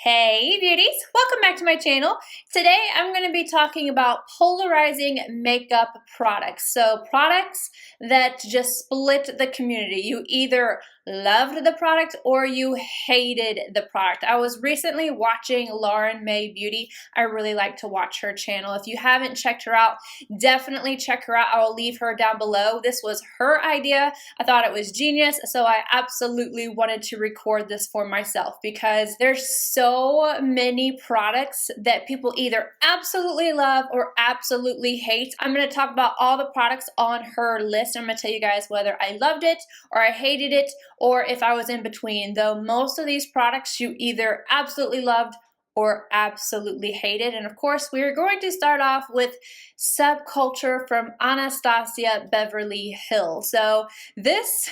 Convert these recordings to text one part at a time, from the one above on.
Hey beauties, welcome back to my channel. Today I'm going to be talking about polarizing makeup products. So products that just split the community. You either loved the product or you hated the product. I was recently watching Lauren May Beauty. I really like to watch her channel. If you haven't checked her out, definitely check her out. I will leave her down below. This was her idea. I thought it was genius, so I absolutely wanted to record this for myself because there's so many products that people either absolutely love or absolutely hate. I'm going to talk about all the products on her list. I'm going to tell you guys whether I loved it or I hated it or if I was in between, though most of these products you either absolutely loved or absolutely hated. And of course, we're going to start off with Subculture from Anastasia Beverly Hills. So this,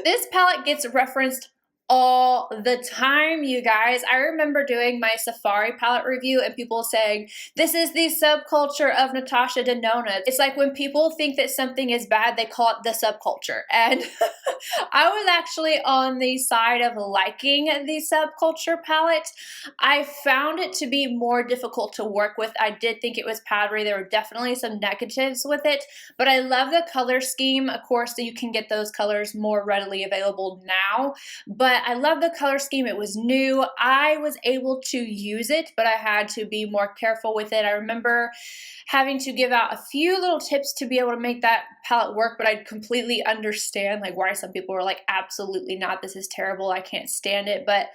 this palette gets referenced all the time, you guys. I remember doing my Safari palette review and people saying, this is the subculture of NATASHA DENONA. It's like when people think that something is bad, they call it the subculture. And I was actually on the side of liking the Subculture palette. I found it to be more difficult to work with. I did think it was powdery. There were definitely some negatives with it, but I love the color scheme. Of course, you can get those colors more readily available now, but I love the color scheme. It was new. I was able to use it, but I had to be more careful with it. I remember having to give out a few little tips to be able to make that palette work, but I completely understand like why some people were like, absolutely not, this is terrible, I can't stand it. But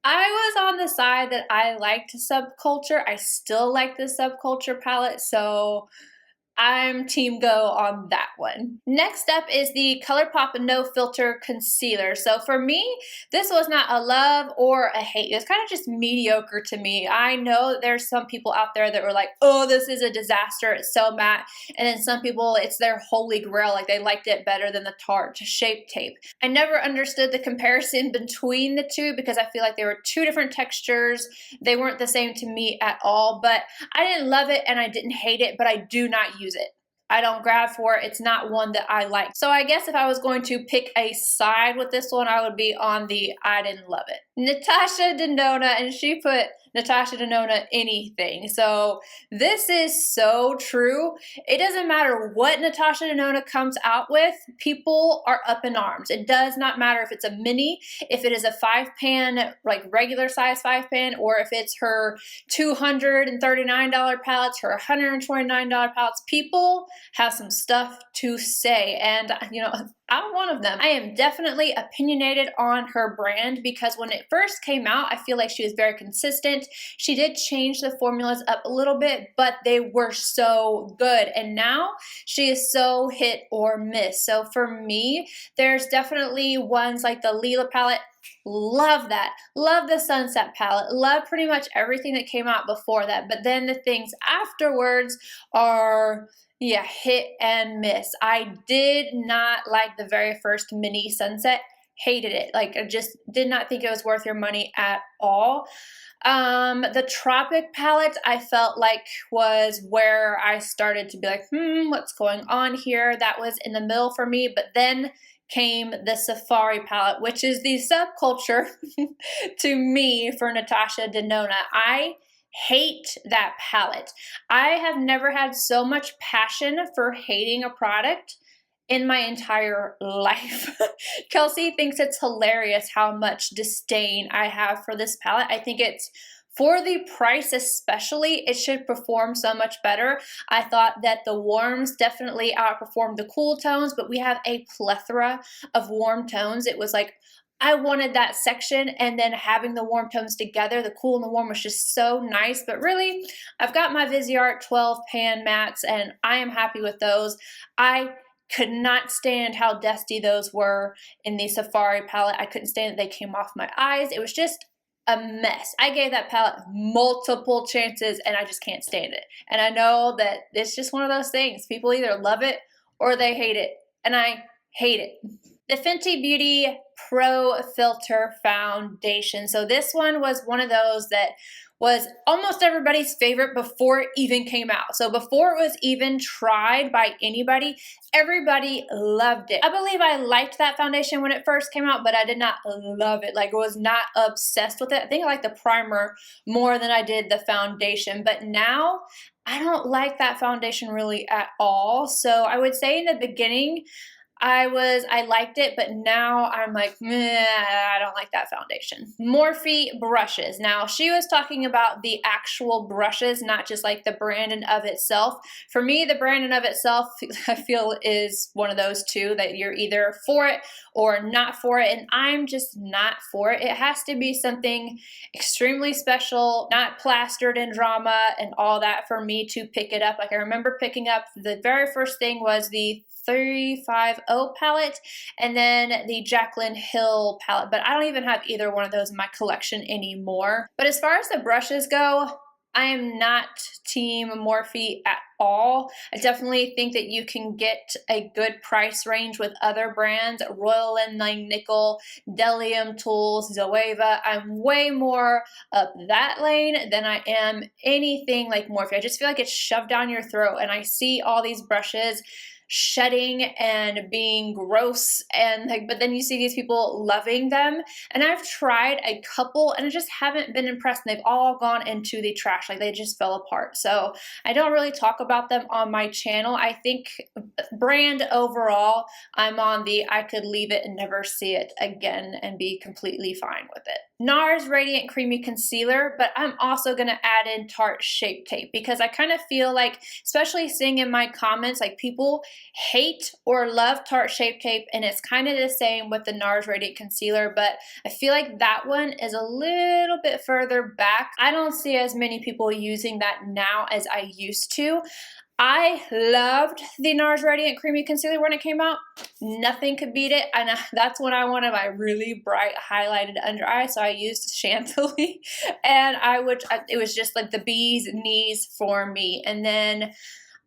I was on the side that I liked Subculture. I still like the Subculture palette, so I'm team go on that one. Next up is the ColourPop No Filter Concealer. So for me, this was not a love or a hate. It was kind of just mediocre to me. I know that there's some people out there that were like, oh, this is a disaster, it's so matte. And then some people, it's their holy grail, like they liked it better than the Tarte Shape Tape. I never understood the comparison between the two because I feel like they were two different textures. They weren't the same to me at all, but I didn't love it and I didn't hate it, but I do not use it. I don't grab for it. It's not one that I like. So I guess if I was going to pick a side with this one, I would be on the I didn't love it. NATASHA DENONA, and she put NATASHA DENONA anything. So this is so true. It doesn't matter what NATASHA DENONA comes out with, people are up in arms. It does not matter if it's a mini, if it is a 5-pan, like regular size 5-pan, or if it's her $239 palettes, her $129 palettes. People have some stuff to say, and you know, I'm one of them. I am definitely opinionated on her brand because when it first came out, I feel like she was very consistent. She did change the formulas up a little bit, but they were so good. And now she is so hit or miss. So for me, there's definitely ones like the Lila palette. Love that. Love the Sunset palette. Love pretty much everything that came out before that. But then the things afterwards are, yeah, hit and miss. I did not like the very first mini Sunset. Hated it. Like, I just did not think it was worth your money at all. The Tropic palette I felt like was where I started to be like, what's going on here? That was in the middle for me, but then came the Safari palette, which is the subculture to me for NATASHA DENONA. I hate that palette. I have never had so much passion for hating a product in my entire life. Kelsey thinks it's hilarious how much disdain I have for this palette. I think it's, for the price especially, it should perform so much better. I thought that the warms definitely outperformed the cool tones, but we have a plethora of warm tones. It was like, I wanted that section, and then having the warm tones together, the cool and the warm was just so nice. But really, I've got my Viseart 12-pan mattes, and I am happy with those. I could not stand how dusty those were in the Safari palette. I couldn't stand that they came off my eyes. It was just a mess. I gave that palette multiple chances and I just can't stand it. And I know that it's just one of those things. People either love it or they hate it. And I hate it. The Fenty Beauty Pro Filter Foundation. So this one was one of those that was almost everybody's favorite before it even came out. So before it was even tried by anybody, everybody loved it. I believe I liked that foundation when it first came out, but I did not love it. Like, I was not obsessed with it. I think I liked the primer more than I did the foundation, but now I don't like that foundation really at all. So I would say in the beginning, I liked it, but now I'm like, meh, I don't like that foundation. Morphe Brushes. Now, she was talking about the actual brushes, not just like the brand in of itself. For me, the brand in of itself, I feel, is one of those two that you're either for it or not for it, and I'm just not for it. It has to be something extremely special, not plastered in drama and all that for me to pick it up. Like, I remember picking up, the very first thing was the 350 palette and then the Jaclyn Hill palette, but I don't even have either one of those in my collection anymore. But as far as the brushes go, I am not team Morphe at all. I definitely think that you can get a good price range with other brands, Royal and Nickel, Delium Tools, Zoeva. I'm way more up that lane than I am anything like Morphe. I just feel like it's shoved down your throat, and I see all these brushes shedding and being gross, and like, but then you see these people loving them, and I've tried a couple and I just haven't been impressed, and they've all gone into the trash. Like, they just fell apart. So I don't really talk about them on my channel. I think brand overall, I'm on the I could leave it and never see it again and be completely fine with it. Nars Radiant Creamy Concealer, but I'm also going to add in Tarte Shape Tape, because I kind of feel like, especially seeing in my comments, like, people hate or love Tarte Shape Tape, and it's kind of the same with the Nars Radiant Concealer, but I feel like that one is a little bit further back. I don't see as many people using that now as I used to. I loved the Nars Radiant Creamy Concealer when it came out. Nothing could beat it, and that's when I wanted my really bright highlighted under eye, so I used Chantilly, and it was just like the bee's knees for me. And then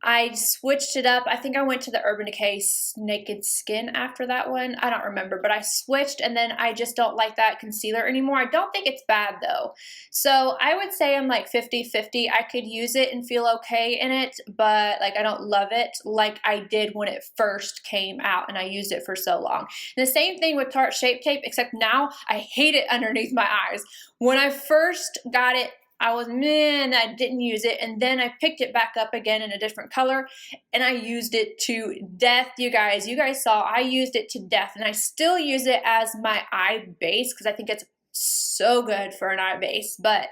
I switched it up. I think I went to the Urban Decay Naked Skin after that one. I don't remember, but I switched, and then I just don't like that concealer anymore. I don't think it's bad though. So I would say I'm like 50-50. I could use it and feel okay in it, but like, I don't love it like I did when it first came out and I used it for so long. And the same thing with Tarte Shape Tape, except now I hate it underneath my eyes. When I first got it, I was, man, I didn't use it, and then I picked it back up again in a different color, and I used it to death, you guys. You guys saw I used it to death, and I still use it as my eye base because I think it's so good for an eye base, but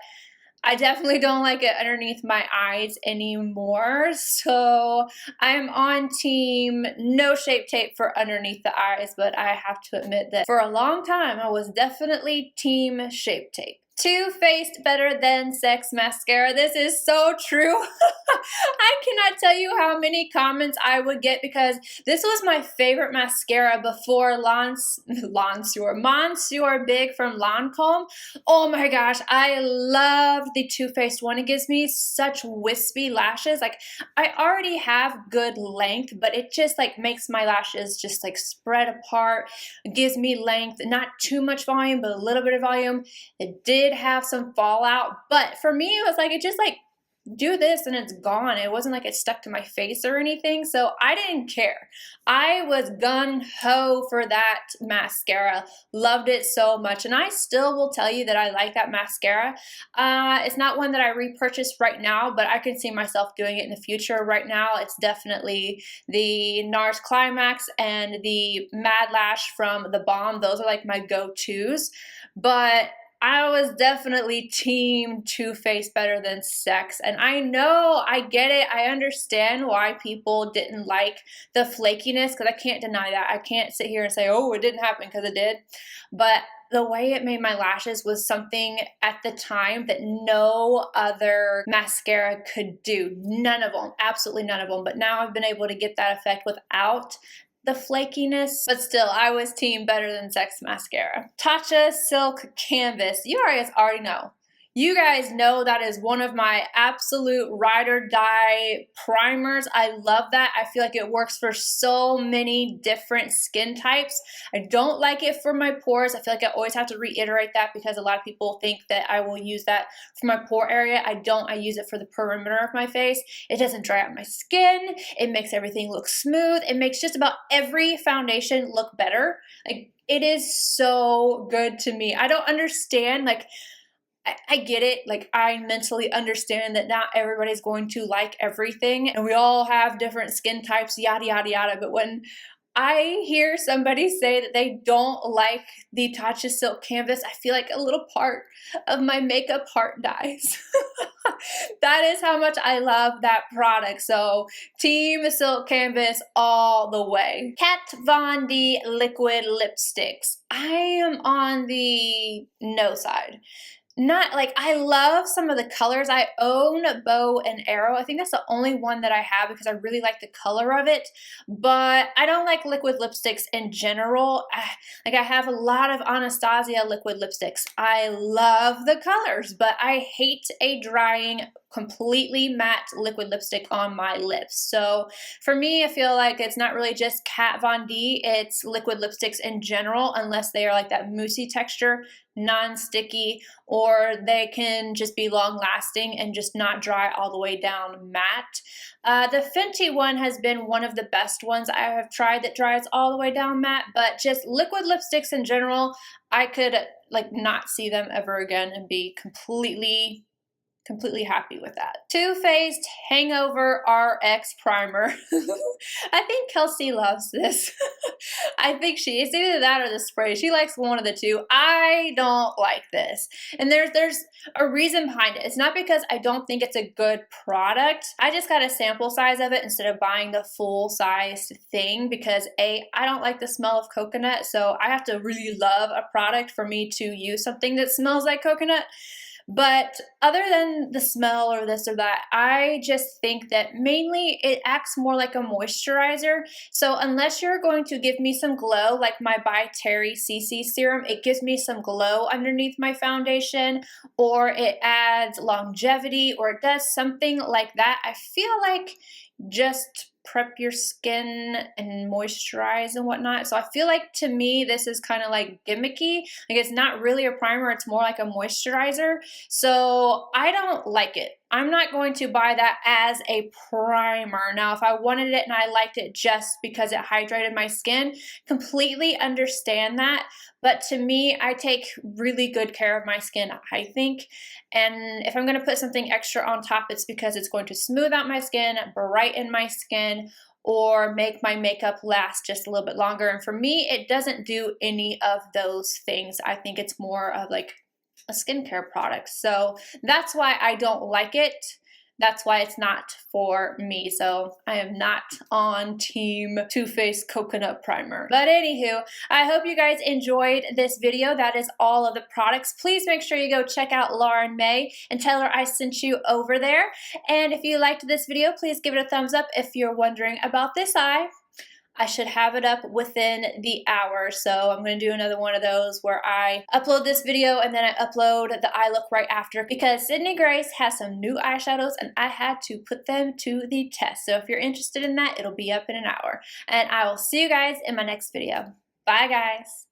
I definitely don't like it underneath my eyes anymore. So I'm on team no Shape Tape for underneath the eyes, but I have to admit that for a long time I was definitely team Shape Tape. Too Faced better than Sex Mascara. This is so true. I cannot tell you how many comments I would get, because this was my favorite mascara before Monsieur Big from Lancome. Oh my gosh, I love the Too Faced one. It gives me such wispy lashes. Like, I already have good length, but it just like makes my lashes just like spread apart. It gives me length, not too much volume, but a little bit of volume. It did have some fallout, but for me it was like, it just like, do this and it's gone. It wasn't like it stuck to my face or anything, so I didn't care. I was gung-ho for that mascara. Loved it so much, and I still will tell you that I like that mascara. It's not one that I repurchased right now, but I can see myself doing it in the future. Right now it's definitely the Nars Climax and the Mad Lash from The Balm. Those are like my go-tos, but I was definitely team Too Faced better than Sex, and I know, I get it, I understand why people didn't like the flakiness, because I can't deny that. I can't sit here and say, oh, it didn't happen, because it did, but the way it made my lashes was something at the time that no other mascara could do. None of them, absolutely none of them, but now I've been able to get that effect without the flakiness, but still, I was team better than Sex Mascara. Tatcha Silk Canvas. You guys already know. You guys know that is one of my absolute ride or die primers. I love that. I feel like it works for so many different skin types. I don't like it for my pores. I feel like I always have to reiterate that because a lot of people think that I will use that for my pore area. I don't. I use it for the perimeter of my face. It doesn't dry out my skin. It makes everything look smooth. It makes just about every foundation look better. Like, it is so good to me. I don't understand, like, I get it. Like, I mentally understand that not everybody's going to like everything and we all have different skin types, yada, yada, yada. But when I hear somebody say that they don't like the Tatcha Silk Canvas, I feel like a little part of my makeup heart dies. That is how much I love that product. So Team Silk Canvas all the way. Kat Von D liquid lipsticks. I am on the no side. Not like, I love some of the colors. I own Bow and Arrow. I think that's the only one that I have because I really like the color of it, but I don't like liquid lipsticks in general. Like, I have a lot of Anastasia liquid lipsticks. I love the colors, but I hate a drying, completely matte liquid lipstick on my lips. So for me, I feel like it's not really just Kat Von D, it's liquid lipsticks in general, unless they are like that moussey texture, non-sticky, or they can just be long lasting and just not dry all the way down matte. The Fenty one has been one of the best ones I have tried that dries all the way down matte, but just liquid lipsticks in general, I could like not see them ever again and be completely happy with that. Too Faced Hangover RX Primer. I think Kelsey loves this. I think it's either that or the spray. She likes one of the two. I don't like this. And there's a reason behind it. It's not because I don't think it's a good product. I just got a sample size of it instead of buying the full size thing because I don't like the smell of coconut. So I have to really love a product for me to use something that smells like coconut. But other than the smell or this or that, I just think that mainly it acts more like a moisturizer. So unless you're going to give me some glow, like my By Terry CC serum, it gives me some glow underneath my foundation, or it adds longevity, or it does something like that. I feel like just prep your skin and moisturize and whatnot. So I feel like, to me, this is kind of like gimmicky. Like, it's not really a primer, it's more like a moisturizer. So I don't like it. I'm not going to buy that as a primer. Now, if I wanted it and I liked it just because it hydrated my skin, completely understand that. But to me, I take really good care of my skin, I think. And if I'm going to put something extra on top, it's because it's going to smooth out my skin, brighten my skin, or make my makeup last just a little bit longer. And for me, it doesn't do any of those things. I think it's more of like a skincare product. So that's why I don't like it. That's why it's not for me. So I am not on Team Too Faced Coconut Primer. But anywho, I hope you guys enjoyed this video. That is all of the products. Please make sure you go check out Lauren May and tell her I sent you over there. And if you liked this video, please give it a thumbs up. If you're wondering about this eye, I should have it up within the hour. So I'm going to do another one of those where I upload this video and then I upload the eye look right after, because Sydney Grace has some new eyeshadows and I had to put them to the test. So if you're interested in that, it'll be up in an hour. And I will see you guys in my next video. Bye, guys.